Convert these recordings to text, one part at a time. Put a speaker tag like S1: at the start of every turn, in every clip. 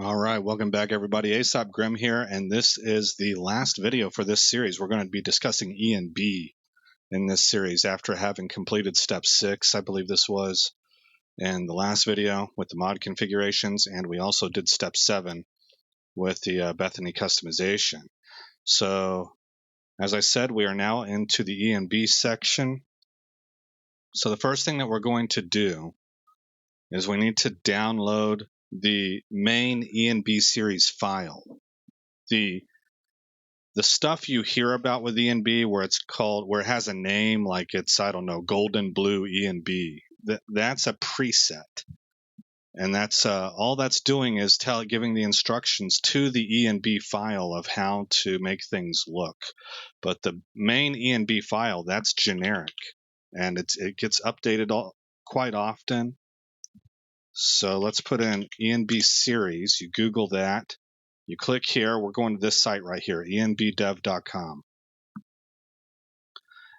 S1: All right, welcome back everybody. A.S.T.E.P Grim here, and this is the last video for this series. We're going to be discussing ENB in this series after having completed step 6, I believe this was, in the last video with the mod configurations, and we also did step 7 with the Bethany customization. So, as I said, we are now into the ENB section. So the first thing that we're going to do is we need to download the main ENB series file. The stuff you hear about with ENB where it has a name like it's, I don't know, golden blue ENB, that's a preset. And that's all that's doing is giving the instructions to the ENB file of how to make things look. But the main ENB file, that's generic, and it gets updated quite often. So let's put in ENB series. You Google that. You click here. We're going to this site right here, enbdev.com.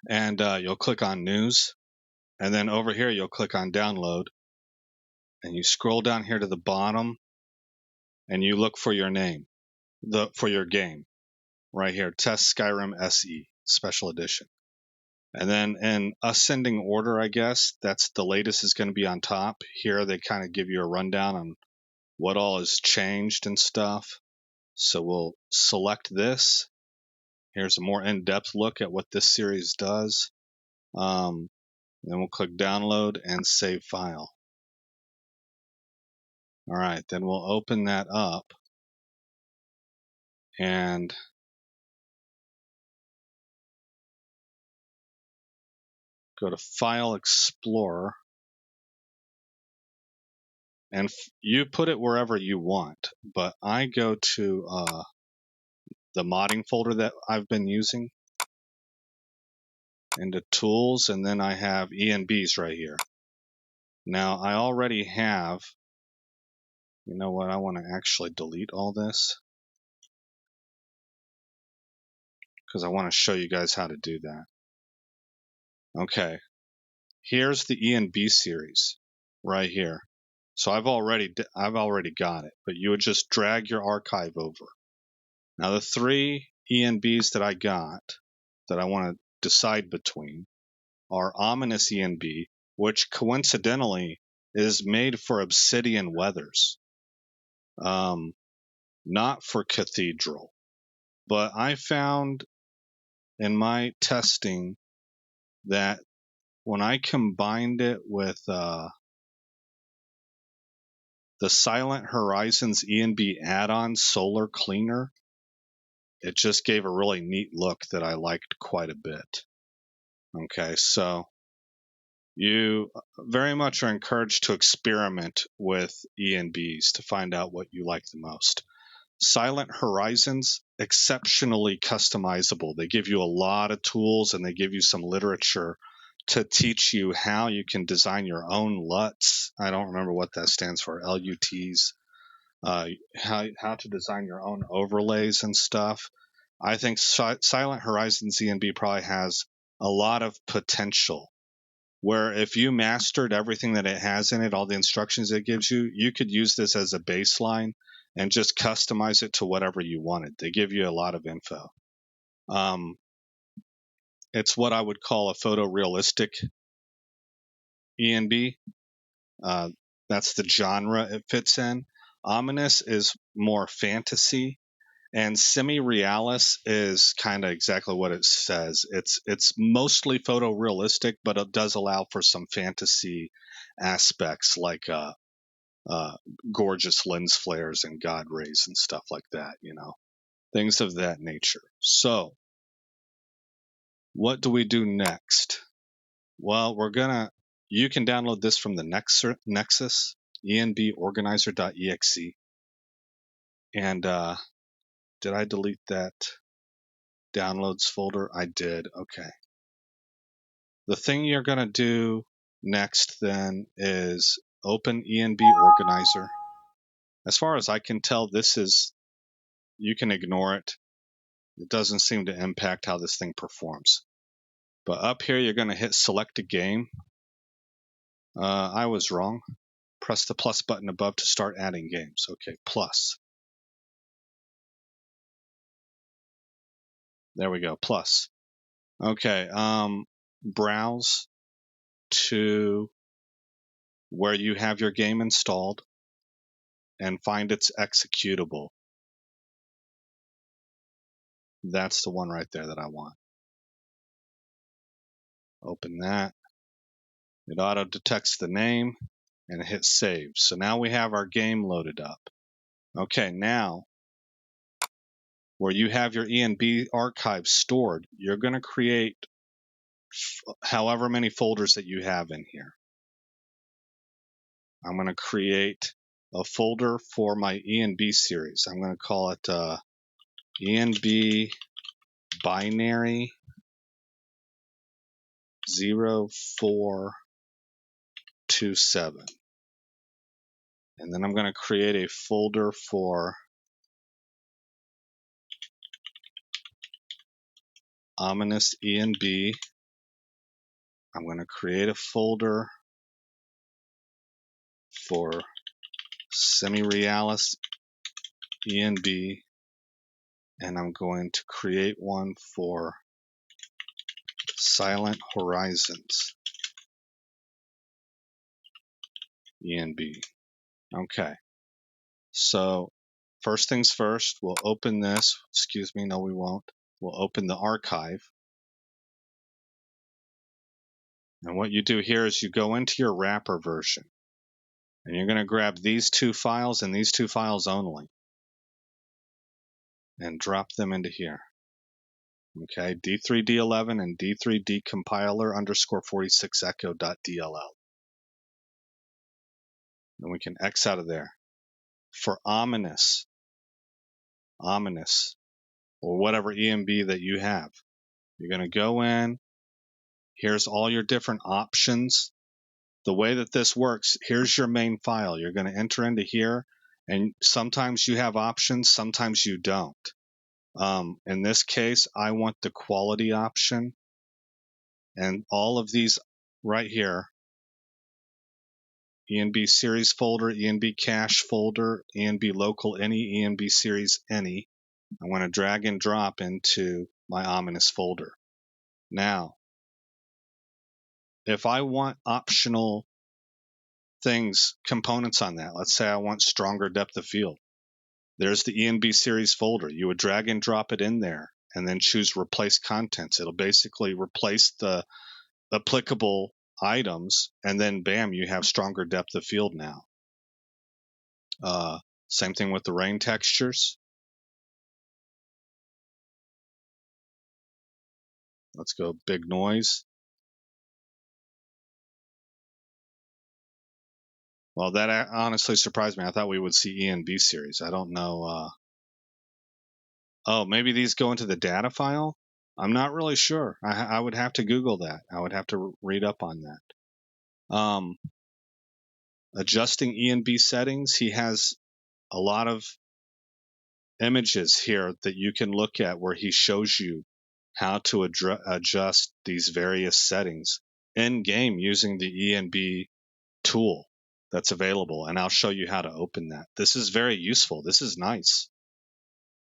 S1: And you'll click on News. And then over here, you'll click on Download. And you scroll down here to the bottom. And you look for your name, for your game. Right here, TES Skyrim SE, Special Edition. And then in ascending order, I guess, that's the latest is going to be on top. Here, they kind of give you a rundown on what all has changed and stuff. So we'll select this. Here's a more in-depth look at what this series does. Then we'll click download and save file. All right, then we'll open that up and go to File Explorer. And you put it wherever you want, but I go to the modding folder that I've been using, into Tools, and then I have ENBs right here. Now, I already have, you know what, I want to actually delete all this because I want to show you guys how to do that. Okay, here's the ENB series right here. So I've already got it, but you would just drag your archive over. Now the 3 ENBs that I got that I want to decide between are Ominous ENB, which coincidentally is made for Obsidian Weathers, not for Cathedral. But I found in my testing that when I combined it with the Silent Horizons ENB add-on Solar Cleaner, it just gave a really neat look that I liked quite a bit. Okay, so you very much are encouraged to experiment with ENBs to find out what you like the most. Silent Horizons, exceptionally customizable. They give you a lot of tools and they give you some literature to teach you how you can design your own LUTs. I don't remember what that stands for, LUTs. How to design your own overlays and stuff. I think Silent Horizons ENB probably has a lot of potential, where if you mastered everything that it has in it, all the instructions it gives you, you could use this as a baseline and just customize it to whatever you wanted. They give you a lot of info. It's what I would call a photorealistic ENB. That's the genre it fits in. Ominous is more fantasy, and semi-realis is kind of exactly what it says. It's mostly photorealistic, but it does allow for some fantasy aspects like gorgeous lens flares and god rays and stuff like that, you know, things of that nature. So what do we do next? Well, you can download this from the Nexus, enborganizer.exe. And did I delete that downloads folder? I did. Okay. The thing you're going to do next then is open ENB Organizer. As far as I can tell, you can ignore it. It doesn't seem to impact how this thing performs. But up here, you're going to hit select a game. I was wrong. Press the plus button above to start adding games. Okay, plus. There we go, plus. Okay, browse to where you have your game installed and find its executable. That's the one right there that I want. Open that. It auto detects the name and hit save. So now we have our game loaded up. Okay, now where you have your ENB archive stored, you're going to create however many folders that you have in here. I'm going to create a folder for my ENB series. I'm going to call it ENB binary 0427. And then I'm going to create a folder for ominous ENB. I'm going to create a folder for semi-realist ENB, and I'm going to create one for Silent Horizons ENB. Okay, so first things first, we'll open this. Excuse me, no we won't. We'll open the archive. And what you do here is you go into your wrapper version, and you're going to grab these two files and these two files only, and drop them into here. Okay, D3D11 and D3D compiler _46 echo.dll. And we can X out of there. For ominous, or whatever ENB that you have, you're going to go in. Here's all your different options. The way that this works, here's your main file. You're going to enter into here, and sometimes you have options, sometimes you don't. In this case, I want the quality option, and all of these right here, ENB series folder, ENB cache folder, ENB local any, ENB series any. I want to drag and drop into my ominous folder. Now, if I want optional things, components on that, let's say I want stronger depth of field. There's the ENB series folder. You would drag and drop it in there and then choose replace contents. It'll basically replace the applicable items, and then bam, you have stronger depth of field now. Same thing with the rain textures. Let's go big noise. Well, that honestly surprised me. I thought we would see ENB series. I don't know. Oh, maybe these go into the data file? I'm not really sure. I would have to Google that. I would have to read up on that. Adjusting ENB settings. He has a lot of images here that you can look at where he shows you how to adjust these various settings in game using the ENB tool that's available, and I'll show you how to open that. This is very useful. This is nice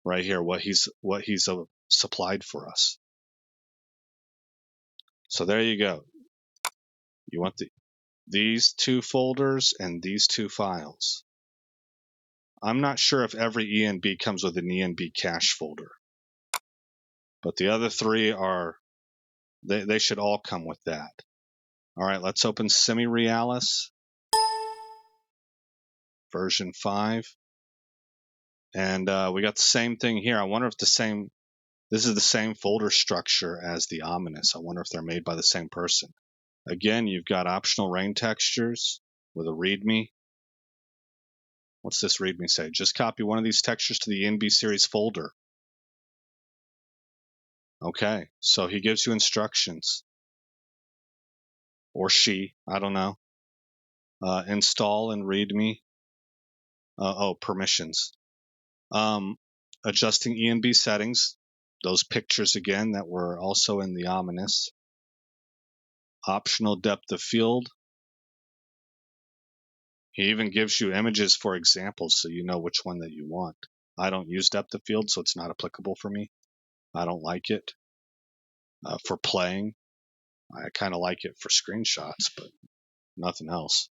S1: right here, what he's supplied for us. So there you go. You want these two folders and these two files. I'm not sure if every ENB comes with an ENB cache folder, but the other three are, they should all come with that. All right, let's open Semi-Realis version 5. And we got the same thing here. I wonder if this is the same folder structure as the ominous. I wonder if they're made by the same person. Again, you've got optional rain textures with a README. What's this README say? Just copy one of these textures to the ENB series folder. Okay, so he gives you instructions. Or she, I don't know. Install and README. Permissions. Adjusting ENB settings. Those pictures again that were also in the ominous. Optional depth of field. He even gives you images for examples so you know which one that you want. I don't use depth of field, so it's not applicable for me. I don't like it for playing. I kind of like it for screenshots, but nothing else.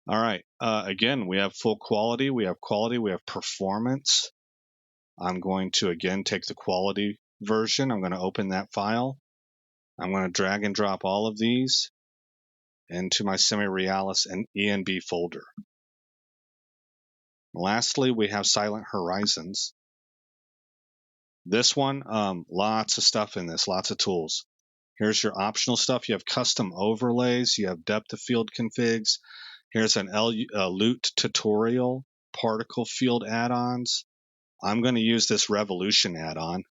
S1: All right. Again, we have full quality, we have quality, we have performance. I'm going to, again, take the quality version. I'm going to open that file. I'm going to drag and drop all of these into my Semi-Realis and ENB folder. Lastly, we have Silent Horizons. This one, lots of stuff in this, lots of tools. Here's your optional stuff. You have custom overlays. You have depth of field configs. Here's an LUT tutorial, particle field add-ons. I'm going to use this Revolution add-on.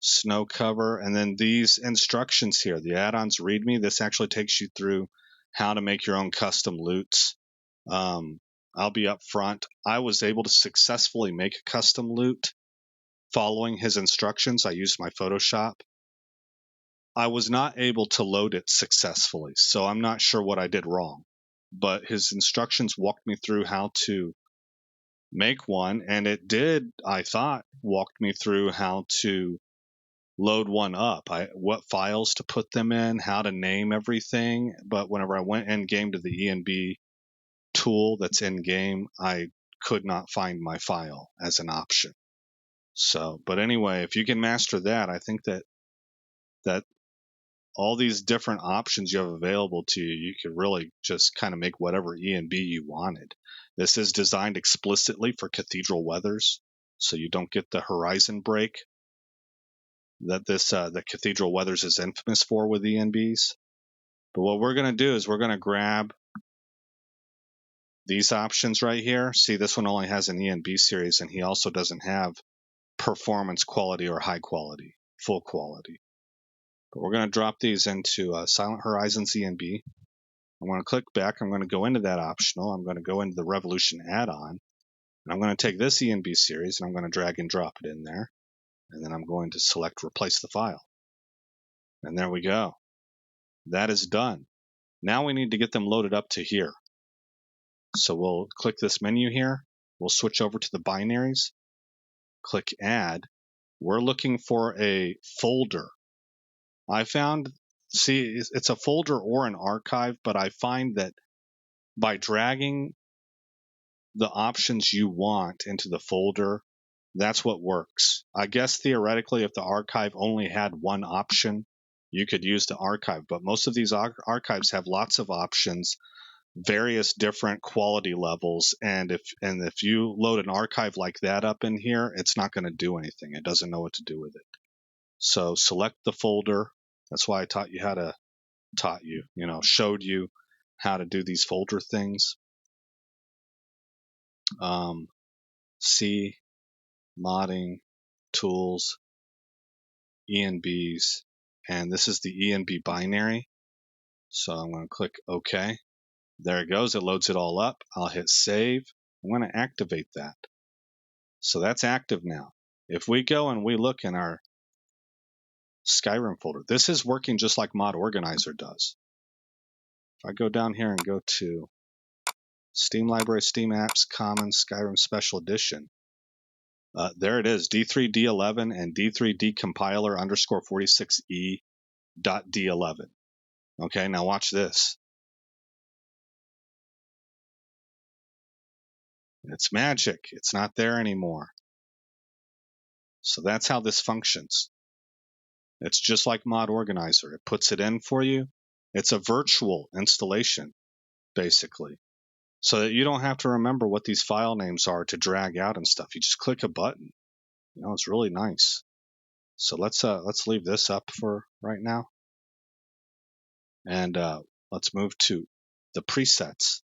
S1: Snow cover, and then these instructions here, the add-ons README. This actually takes you through how to make your own custom LUTs. I'll be up front. I was able to successfully make a custom LUT following his instructions. I used my Photoshop. I was not able to load it successfully, so I'm not sure what I did wrong. But his instructions walked me through how to make one, and it did, I thought, walked me through how to load one up, what files to put them in, how to name everything. But whenever I went in game to the ENB tool that's in game, I could not find my file as an option. So, but anyway, if you can master that, I think that all these different options you have available to you, you could really just kind of make whatever ENB you wanted. This is designed explicitly for cathedral weathers, so you don't get the horizon break that that Cathedral Weathers is infamous for with ENBs. But what we're going to do is we're going to grab these options right here. See, this one only has an ENB series, and he also doesn't have performance quality or high quality, full quality. But we're going to drop these into Silent Horizons ENB. I'm going to click back. I'm going to go into that optional. I'm going to go into the Revolution add-on. And I'm going to take this ENB series, and I'm going to drag and drop it in there. And then I'm going to select Replace the File. And there we go. That is done. Now we need to get them loaded up to here. So we'll click this menu here. We'll switch over to the binaries. Click Add. We're looking for a folder. I found, see, it's a folder or an archive, but I find that by dragging the options you want into the folder, that's what works. I guess theoretically, if the archive only had one option, you could use the archive, but most of these archives have lots of options, various different quality levels, and if you load an archive like that up in here, it's not going to do anything. It doesn't know what to do with it. So select the folder. That's why I showed you how to do these folder things. C, modding, tools, ENBs, and this is the ENB binary. So I'm going to click OK. There it goes. It loads it all up. I'll hit save. I'm going to activate that. So that's active now. If we go and we look in our Skyrim folder, this is working just like Mod Organizer does. If I go down here and go to Steam Library, Steam Apps, Commons, Skyrim Special Edition, there it is, D3D11 and D3D compiler _46E.D11. Okay, now watch this. It's magic. It's not there anymore. So that's how this functions. It's just like Mod Organizer. It puts it in for you. It's a virtual installation, basically, so that you don't have to remember what these file names are to drag out and stuff. You just click a button. It's really nice. So let's leave this up for right now, and let's move to the presets.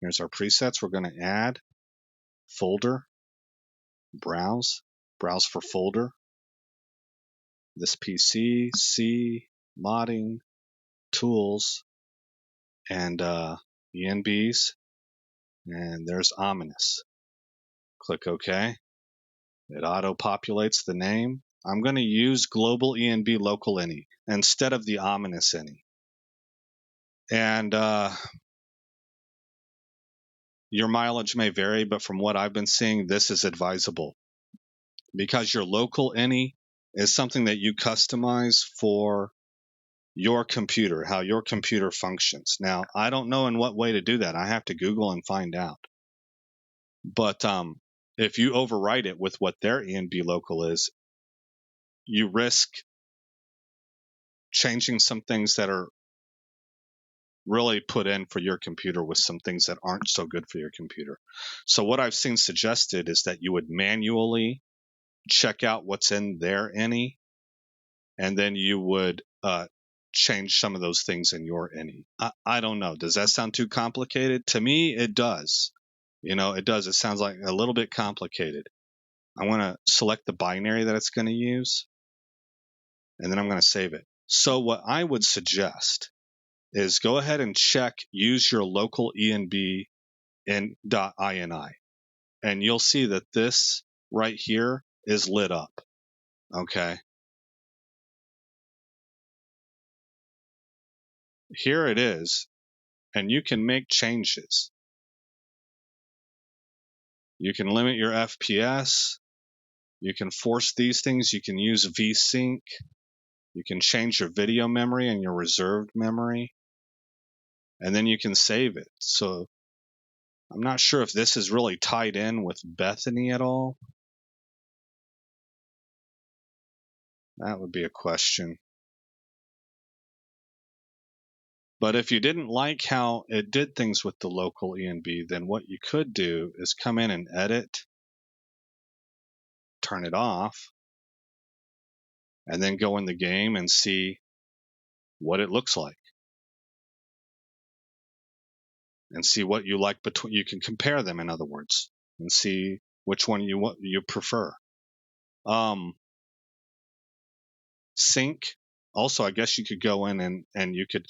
S1: Here's our presets. We're going to add folder, browse for folder. This PC, C, modding, tools, and ENBs, and there's ominous. Click OK. It auto-populates the name. I'm going to use global ENB local ini instead of the ominous ini. And Your mileage may vary, but from what I've been seeing, this is advisable because your local any is something that you customize for your computer, how your computer functions. Now, I don't know in what way to do that. I have to Google and find out. But if you overwrite it with what their ENB local is, you risk changing some things that are really put in for your computer with some things that aren't so good for your computer. So what I've seen suggested is that you would manually check out what's in their any, and then you would change some of those things in your any. I don't know. Does that sound too complicated? To me, it does. It does. It sounds like a little bit complicated. I want to select the binary that it's going to use, and then I'm going to save it. So what I would suggest is go ahead and use your local ENB in .ini, and you'll see that this right here is lit up. Okay. Here it is, and you can make changes. You can limit your FPS. You can force these things. You can use VSync. You can change your video memory and your reserved memory, and then you can save it. So I'm not sure if this is really tied in with Bethany at all. That would be a question. But if you didn't like how it did things with the local ENB, then what you could do is come in and edit, turn it off, and then go in the game and see what it looks like. And see what you like between. You can compare them, in other words, and see which one you prefer. Sync. Also, I guess you could go in and you could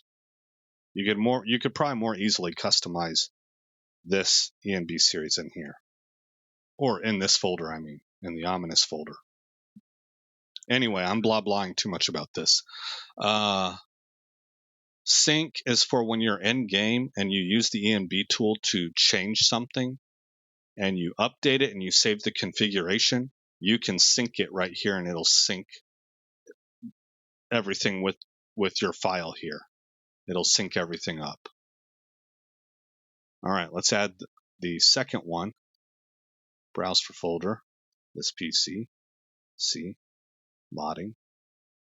S1: probably more easily customize this ENB series in here, or in this folder. I mean, in the ominous folder. Anyway, I'm blah-blahing too much about this. Sync is for when you're in game and you use the ENB tool to change something, and you update it and you save the configuration. You can sync it right here, and it'll sync everything with your file here. It'll sync everything up. All right, let's add the second one. Browse for folder, this PC, C, modding,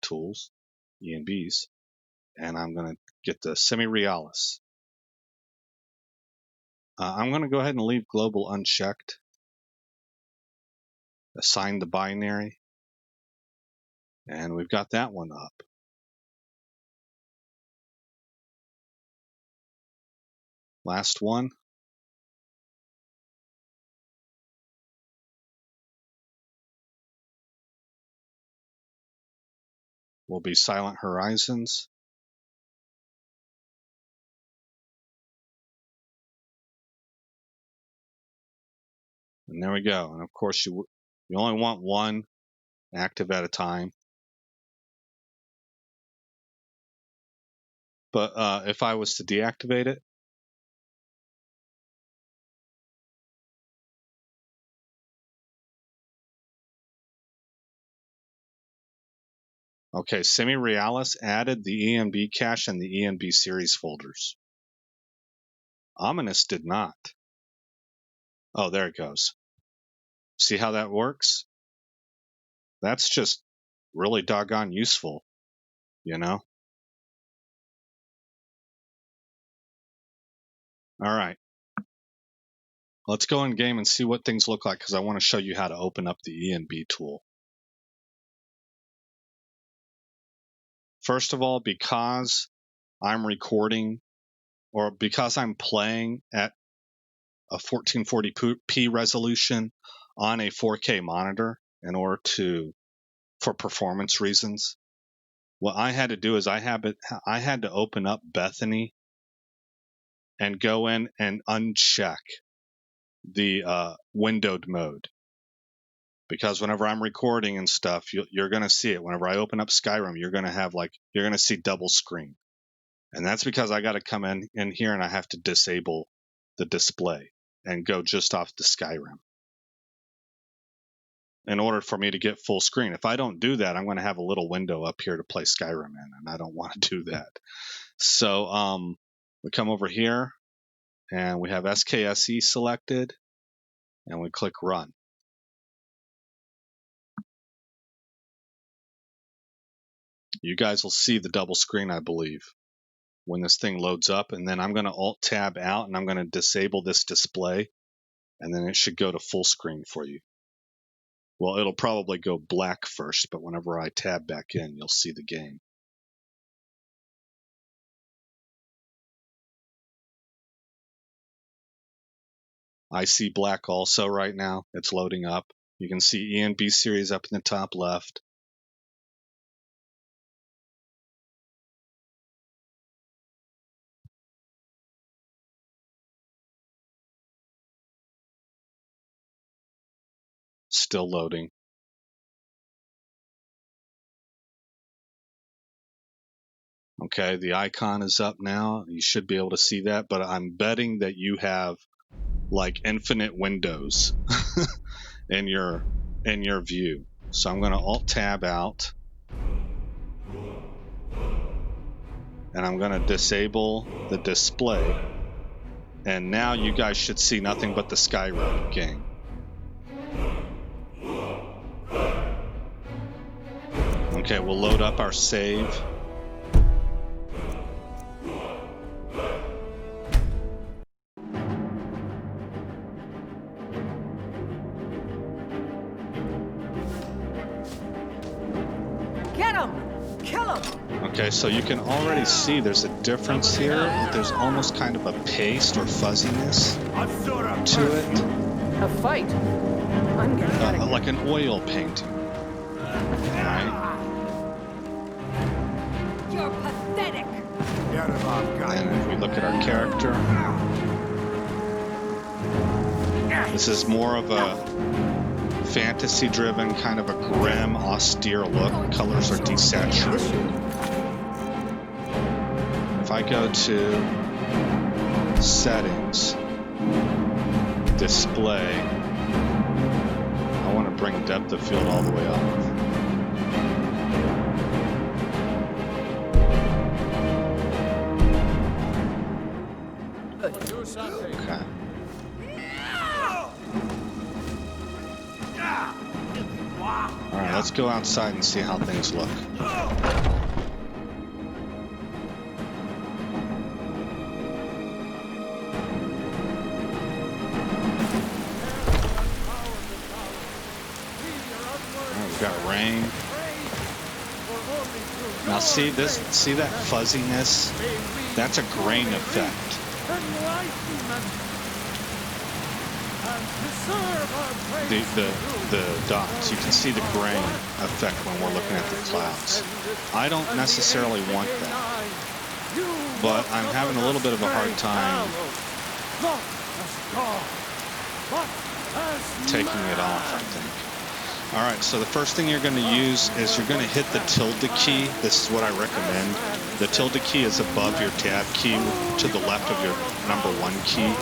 S1: tools, ENBs, and I'm going to get the semi-realis. I'm going to go ahead and leave global unchecked. Assign the binary, and we've got that one up. Last one. Will be Silent Horizons. And there we go. And of course, you only want one active at a time. But if I was to deactivate it, okay, semi-realis added the ENB cache and the ENB series folders. Ominous did not. Oh, there it goes. See how that works? That's just really doggone useful, you know? All right. Let's go in game and see what things look like, because I want to show you how to open up the ENB tool. First of all, because I'm recording, or because I'm playing at a 1440p resolution on a 4K monitor for performance reasons, what I had to do is I had to open up Bethany and go in and uncheck the windowed mode. Because whenever I'm recording and stuff, you're going to see it. Whenever I open up Skyrim, you're going to see double screen. And that's because I got to come in here and I have to disable the display. and go just off the Skyrim in order for me to get full screen. If I don't do that, I'm going to have a little window up here to play Skyrim in, and I don't want to do that. So we come over here, and we have SKSE selected, and we click Run. You guys will see the double screen, I believe, when this thing loads up, and then I'm going to Alt-Tab out, and I'm going to disable this display, and then it should go to full screen for you. Well, it'll probably go black first, but whenever I tab back in, you'll see the game. I see black also right now. It's loading up. You can see ENB series up in the top left. Still loading. Okay, the icon is up now. You should be able to see that, but I'm betting that you have like infinite windows in your view. So I'm going to Alt-Tab out, and I'm going to disable the display, and now you guys should see nothing but the Skyrim game. Okay, we'll load up our save.
S2: Get him! Kill him!
S1: Okay, so you can already see there's a difference here. There's almost kind of a paste or fuzziness to it.
S2: A fight? I'm getting out of here.
S1: Like an oil painting. Right?
S2: You're pathetic!
S1: And if we look at our character, this is more of a fantasy-driven, kind of a grim, austere look. Colors are desaturated. If I go to Settings, Display, I want to bring depth of field all the way up. Okay. Alright, let's go outside and see how things look. We've got rain. Now see that fuzziness? That's a grain effect. The dots, you can see the grain effect when we're looking at the clouds. I don't necessarily want that, but I'm having a little bit of a hard time taking it off, I think. Alright, so the first thing you're going to use is you're going to hit the tilde key. This is what I recommend. The tilde key is above your tab key to the left of your #1 key.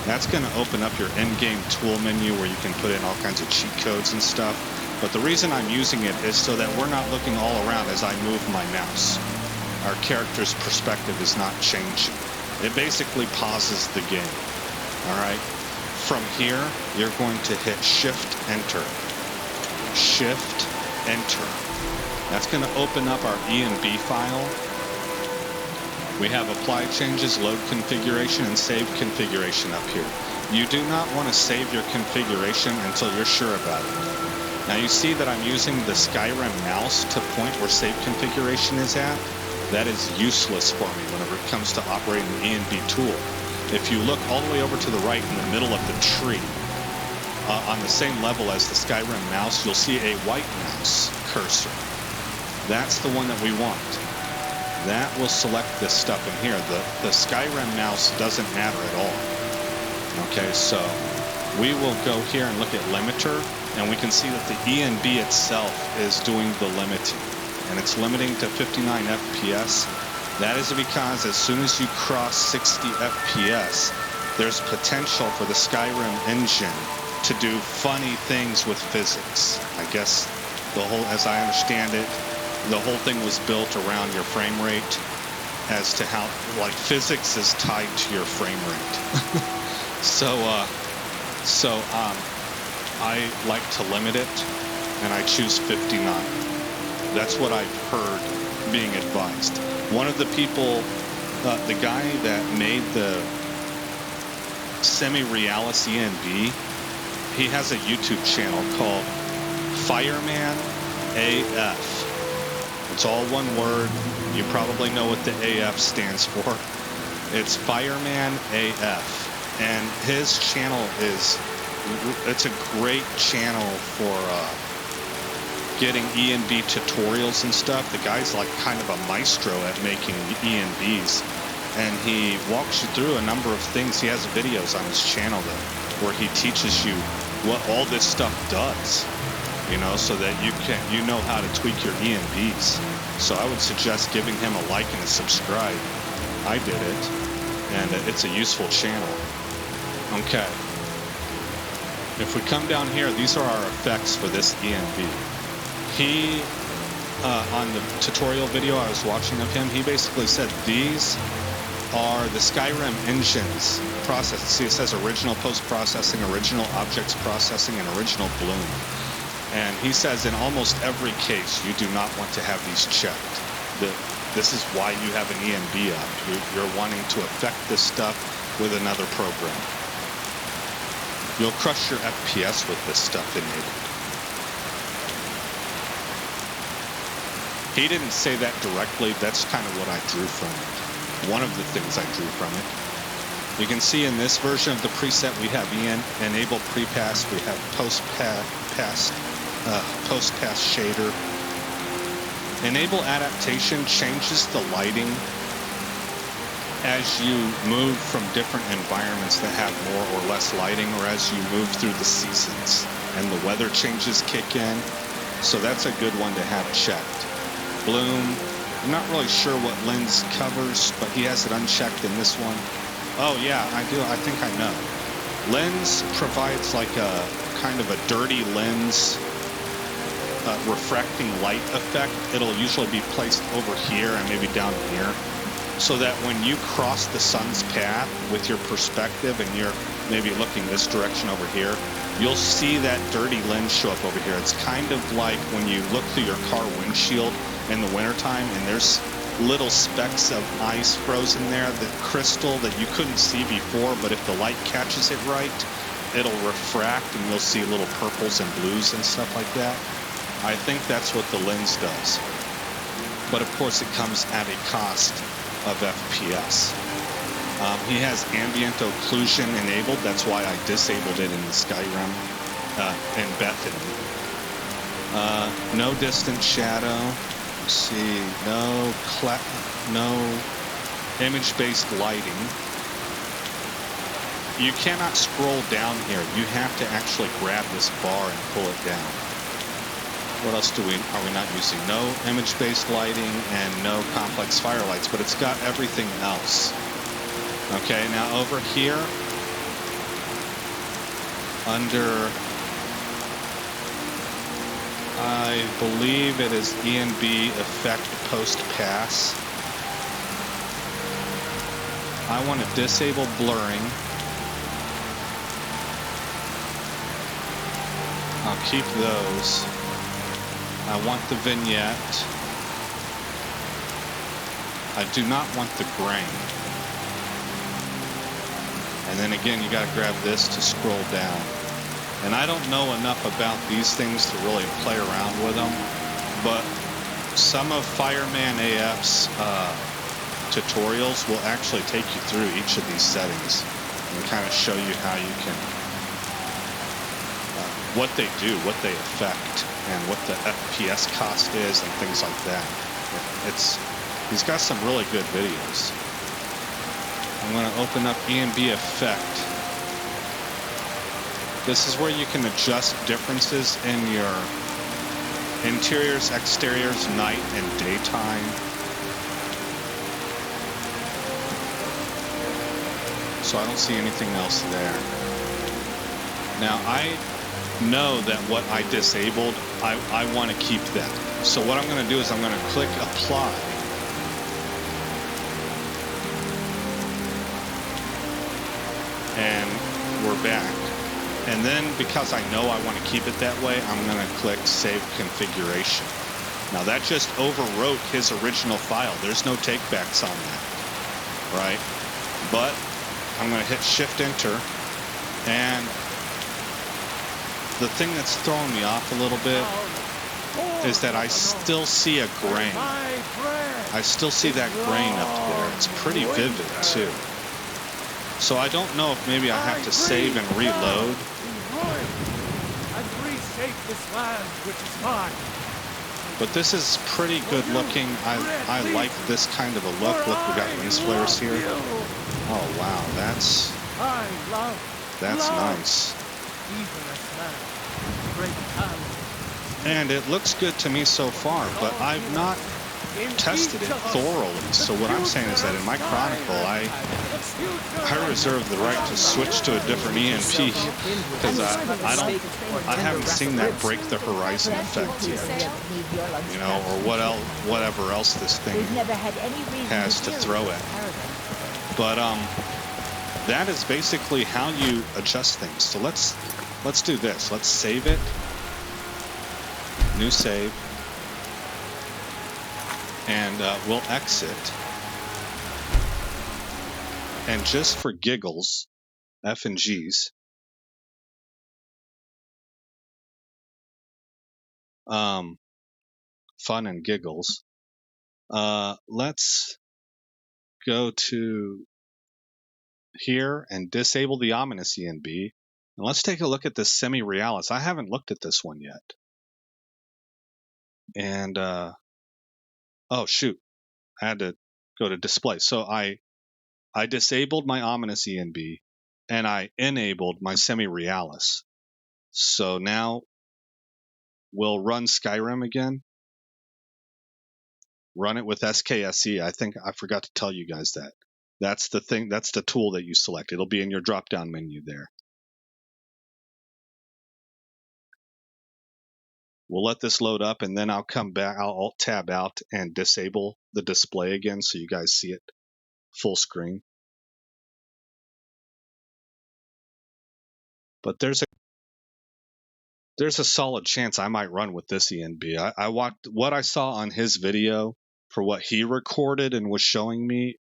S1: That's going to open up your in-game tool menu where you can put in all kinds of cheat codes and stuff. But the reason I'm using it is so that we're not looking all around as I move my mouse. Our character's perspective is not changing. It basically pauses the game. Alright? From here, you're going to hit Shift-Enter. Shift-Enter. That's going to open up our ENB file. We have Apply Changes, Load Configuration, and Save Configuration up here. You do not want to save your configuration until you're sure about it. Now you see that I'm using the Skyrim mouse to point where Save Configuration is at. That is useless for me whenever it comes to operating the ENB tool. If you look all the way over to the right in the middle of the tree, on the same level as the Skyrim mouse, you'll see a white mouse cursor. That's the one that we want. That will select this stuff in here. The Skyrim mouse doesn't matter at all. Okay, so we will go here and look at limiter, and we can see that the ENB itself is doing the limiting, and it's limiting to 59 FPS. That is because as soon as you cross 60 FPS, there's potential for the Skyrim engine to do funny things with physics. I guess the whole, as I understand it, the whole thing was built around your frame rate as to how, like, physics is tied to your frame rate. I like to limit it, and I choose 59. That's what I've heard being advised. One of the people, the guy that made the semi-realis ENB, he has a YouTube channel called Fireman AF. It's all one word. You probably know what the AF stands for. It's Fireman AF. And his channel it's a great channel for getting ENB tutorials and stuff. The guy's like kind of a maestro at making ENBs. And he walks you through a number of things. He has videos on his channel where he teaches you what all this stuff does, you know, so that you know how to tweak your ENBs. So I would suggest giving him a like and a subscribe. I did it, and it's a useful channel. Okay. If we come down here, these are our effects for this ENB. He, on the tutorial video I was watching of him, he basically said these are the Skyrim engine's process. See, it says original post-processing, original objects processing, and original bloom. And he says in almost every case, you do not want to have these checked. This is why you have an ENB up. You're wanting to affect this stuff with another program. You'll crush your FPS with this stuff enabled. He didn't say that directly. That's kind of what I drew from it. One of the things I drew from it. You can see in this version of the preset we have enable prepass, we have post-pass shader. Enable adaptation changes the lighting as you move from different environments that have more or less lighting, or as you move through the seasons and the weather changes kick in. So that's a good one to have checked. Bloom, I'm not really sure what lens covers, but he has it unchecked in this one. Oh yeah, I do. I think I know. Lens provides like a kind of a dirty lens refracting light effect. It'll usually be placed over here and maybe down here, so that when you cross the sun's path with your perspective and you're maybe looking this direction over here, you'll see that dirty lens show up over here. It's kind of like when you look through your car windshield in the wintertime and there's little specks of ice frozen there, the crystal that you couldn't see before, but if the light catches it right, it'll refract and you'll see little purples and blues and stuff like that. I think that's what the lens does. But of course it comes at a cost of FPS. He has ambient occlusion enabled. That's why I disabled it in the Skyrim in Bethany. No distant shadow. Let's see, no image-based lighting. You cannot scroll down here. You have to actually grab this bar and pull it down. What else are we not using? No image-based lighting and no complex firelights, but it's got everything else. Okay, now over here, under, I believe it is ENB effect post-pass. I want to disable blurring. I'll keep those. I want the vignette. I do not want the grain. And then again, you got to grab this to scroll down. And I don't know enough about these things to really play around with them, but some of Fireman AF's tutorials will actually take you through each of these settings and kind of show you how you can, what they do, what they affect, and what the FPS cost is and things like that. He's got some really good videos. I'm going to open up ENB effect. This is where you can adjust differences in your interiors, exteriors, night and daytime. So I don't see anything else there. Now I know that what I disabled, I want to keep that. So what I'm going to do is I'm going to click apply. And we're back. And then because I know I want to keep it that way, I'm going to click save configuration. Now that just overwrote his original file. There's no takebacks on that, right? But I'm going to hit shift enter, and the thing that's throwing me off a little bit is that I still see a grain. I still see that grain up there. It's pretty vivid too. So I don't know if maybe I have to save and reload. But this is pretty good looking. I like this kind of a look. Look, we got lens flares here. Oh wow, that's nice. And it looks good to me so far, but I've not tested it thoroughly. So what I'm saying is that in my Chronicle, I reserve the right to switch to a different ENB because I haven't seen that break the horizon effect yet, you know, or whatever else this thing has to throw at. But that is basically how you adjust things. So let's do this. Let's save it. New save. And we'll exit. And just for giggles, F and G's, fun and giggles, let's go to here and disable the ominous ENB. And let's take a look at this semi-realis. I haven't looked at this one yet. And, oh shoot, I had to go to display. So I disabled my ominous ENB and I enabled my semi-realis. So now we'll run Skyrim again. Run it with SKSE. I think I forgot to tell you guys that. That's the thing. That's the tool that you select. It'll be in your drop-down menu there. We'll let this load up and then I'll come back. I'll Alt-Tab out and disable the display again so you guys see it full screen. But there's a solid chance I might run with this ENB. I watched what I saw on his video for what he recorded and was showing me.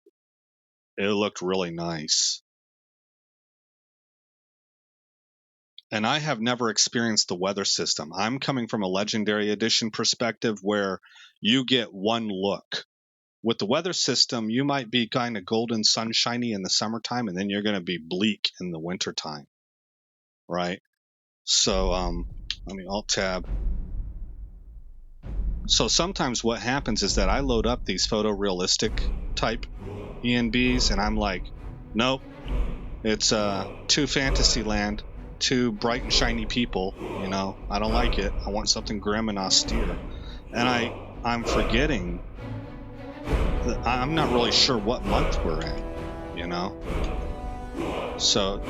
S1: It looked really nice. And I have never experienced the weather system. I'm coming from a Legendary Edition perspective where you get one look. With the weather system, you might be kind of golden sunshiny in the summertime, and then you're going to be bleak in the wintertime, right? So let me Alt-Tab. So sometimes what happens is that I load up these photorealistic type ENBs, and I'm like, nope, it's too Fantasyland. Too bright and shiny people, you know, I don't like it. I want something grim and austere. And I'm forgetting that I'm not really sure what month we're in, you know. So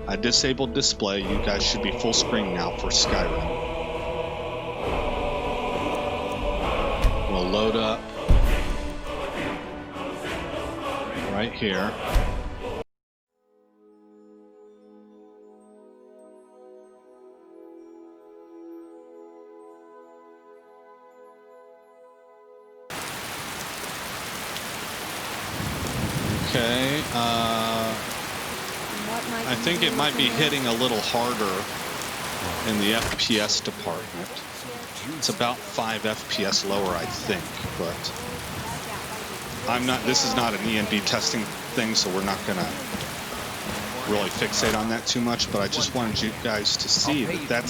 S1: I disabled display. You guys should be full screen now for Skyrim. We'll load up right here. Okay, I think it might be hitting a little harder in the FPS department. It's about 5 FPS lower, I think, but this is not an ENB testing thing, so we're not gonna really fixate on that too much, but I just wanted you guys to see that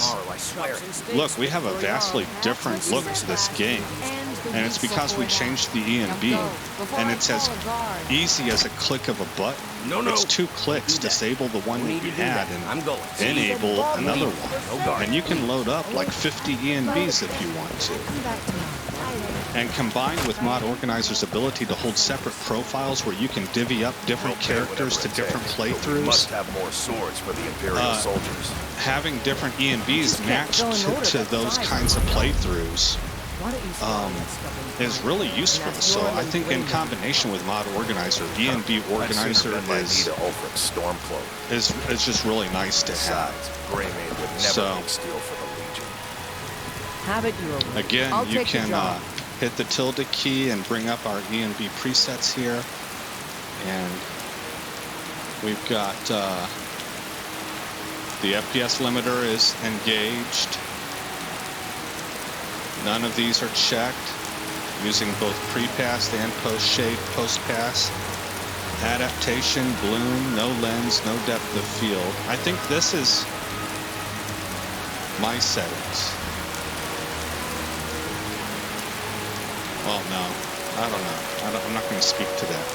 S1: look, we have a vastly different look to this game. And it's because we changed the ENB, and it's as easy as a click of a button. It's 2 clicks, disable the one that you had, and enable another one. And you can load up like 50 ENBs if you want to. And combined with Mod Organizer's ability to hold separate profiles where you can divvy up different characters to different playthroughs.
S3: Must have more swords for the Imperial soldiers.
S1: Having different ENBs matched to those kinds of playthroughs is really useful. So I think in combination with Mod Organizer, ENB Organizer is just really nice to have. Again, you can hit the tilde key and bring up our ENB presets here. And we've got the FPS limiter is engaged. None of these are checked. Using both pre-pass and post-shade, post-pass. Adaptation, bloom, no lens, no depth of field. I think this is my settings. Well, no, I don't know. I'm not going to speak to that.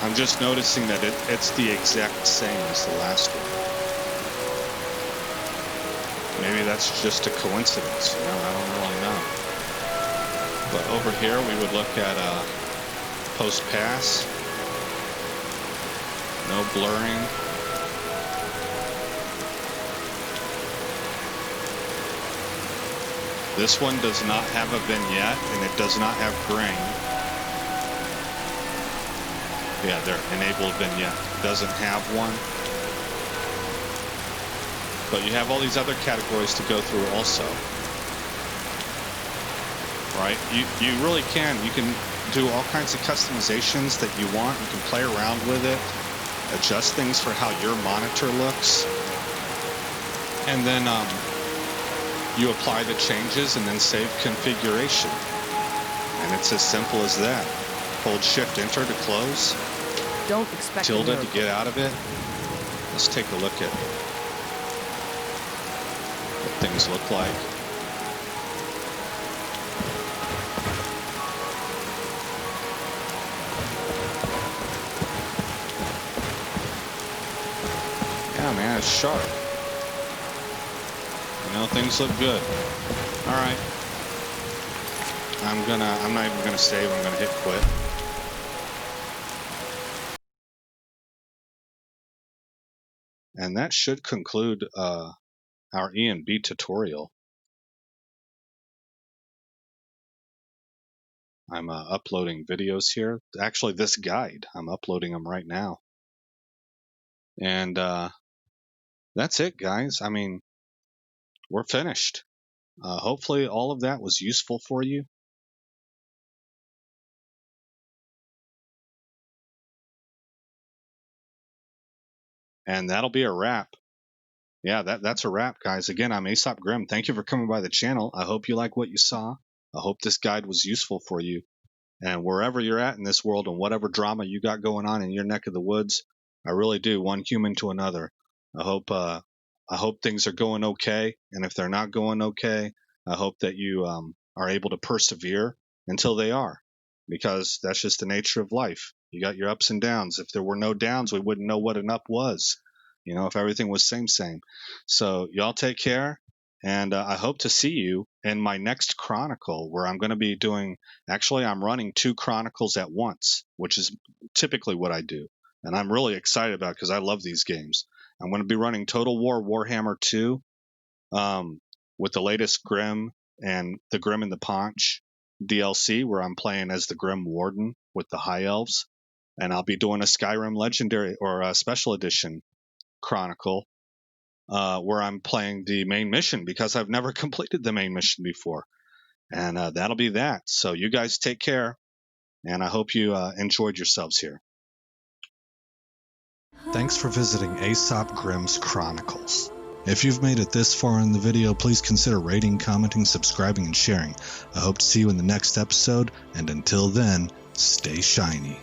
S1: I'm just noticing that it's the exact same as the last one. Maybe that's just a coincidence, you know, I don't really know. But over here we would look at post-pass. No blurring. This one does not have a vignette, and it does not have grain. Yeah, there, enable vignette. Doesn't have one. But you have all these other categories to go through also. Right? You really can. You can do all kinds of customizations that you want. You can play around with it. Adjust things for how your monitor looks. And then you apply the changes and then save configuration. And it's as simple as that. Hold Shift Enter to close.
S2: Don't expect
S1: tilde to get out of it. Let's take a look at what things look like. Yeah, man, it's sharp. You know, things look good. All right. I'm not even gonna save. I'm gonna hit quit. And that should conclude our ENB tutorial. I'm uploading videos here. Actually, this guide, I'm uploading them right now. And that's it, guys. I mean, we're finished. Hopefully all of that was useful for you. And that'll be a wrap. Yeah, that's a wrap, guys. Again, I'm S.T.E.P Grim. Thank you for coming by the channel. I hope you like what you saw. I hope this guide was useful for you. And wherever you're at in this world and whatever drama you got going on in your neck of the woods, I really do, one human to another. I hope things are going okay. And if they're not going okay, I hope that you are able to persevere until they are, because that's just the nature of life. You got your ups and downs. If there were no downs, we wouldn't know what an up was. You know, if everything was same. So y'all take care. And I hope to see you in my next Chronicle, where I'm going to be doing, actually, I'm running 2 Chronicles at once, which is typically what I do. And I'm really excited about it because I love these games. I'm going to be running Total War Warhammer 2 with the latest Grim and the Grim and the Paunch DLC, where I'm playing as the Grim Warden with the High Elves. And I'll be doing a Skyrim Legendary or a Special Edition Chronicle where I'm playing the main mission, because I've never completed the main mission before. And that'll be that. So you guys take care, and I hope you enjoyed yourselves here. Thanks for visiting S.T.E.P Grim's Chronicles. If you've made it this far in the video, please consider rating, commenting, subscribing, and sharing. I hope to see you in the next episode, and until then, stay shiny.